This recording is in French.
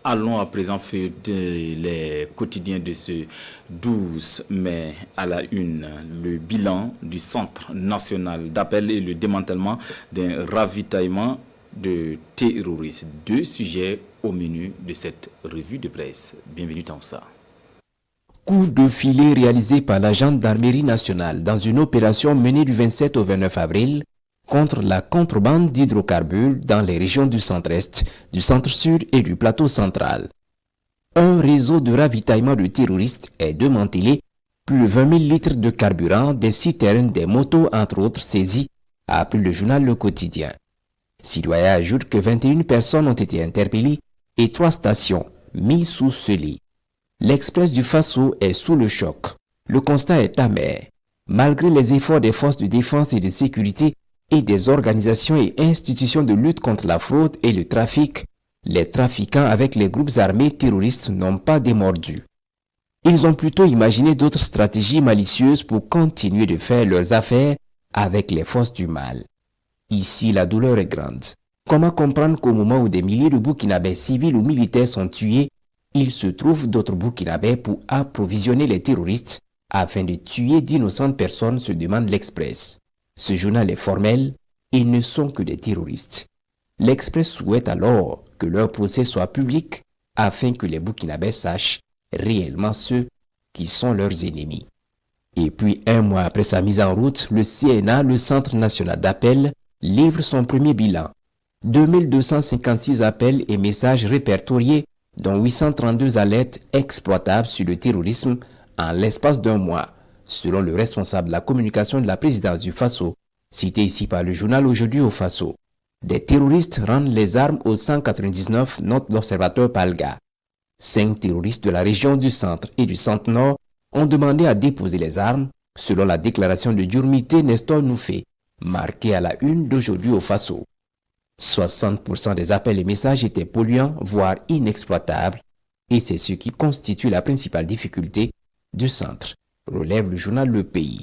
Allons à présent faire les quotidiens de ce 12 mai à la une. Le bilan du Centre national d'appel et le démantèlement d'un ravitaillement de terroristes. Deux sujets au menu de cette revue de presse. Bienvenue dans ça. Coup de filet réalisé par la gendarmerie nationale dans une opération menée du 27 au 29 avril contre la contrebande d'hydrocarbures dans les régions du centre-est, du centre-sud et du plateau central. Un réseau de ravitaillement de terroristes est démantelé, plus de 20 000 litres de carburant, des citernes, des motos entre autres saisis, a appris le journal Le Quotidien. Citoyen ajoute que 21 personnes ont été interpellées et 3 stations mises sous scellé. L'Express du Faso est sous le choc. Le constat est amer. Malgré les efforts des forces de défense et de sécurité et des organisations et institutions de lutte contre la fraude et le trafic, les trafiquants avec les groupes armés terroristes n'ont pas démordu. Ils ont plutôt imaginé d'autres stratégies malicieuses pour continuer de faire leurs affaires avec les forces du mal. Ici, la douleur est grande. Comment comprendre qu'au moment où des milliers de Burkinabés civils ou militaires sont tués, il se trouve d'autres Burkinabés pour approvisionner les terroristes afin de tuer d'innocentes personnes, se demande l'Express. Ce journal est formel, ils ne sont que des terroristes. L'Express souhaite alors que leur procès soit public afin que les Burkinabés sachent réellement ceux qui sont leurs ennemis. Et puis, un mois après sa mise en route, le CNA, le Centre national d'appel, livre son premier bilan. 2256 appels et messages répertoriés, dont 832 alertes exploitables sur le terrorisme en l'espace d'un mois, selon le responsable de la communication de la présidence du Faso, cité ici par le journal Aujourd'hui au Faso. Des terroristes rendent les armes aux 199, note l'observateur Palga. 5 terroristes de la région du centre et du centre-nord ont demandé à déposer les armes, selon la déclaration de Diurmité Nestor Noufé, marquée à la une d'Aujourd'hui au Faso. 60% des appels et messages étaient polluants, voire inexploitables, et c'est ce qui constitue la principale difficulté du centre, relève le journal Le Pays.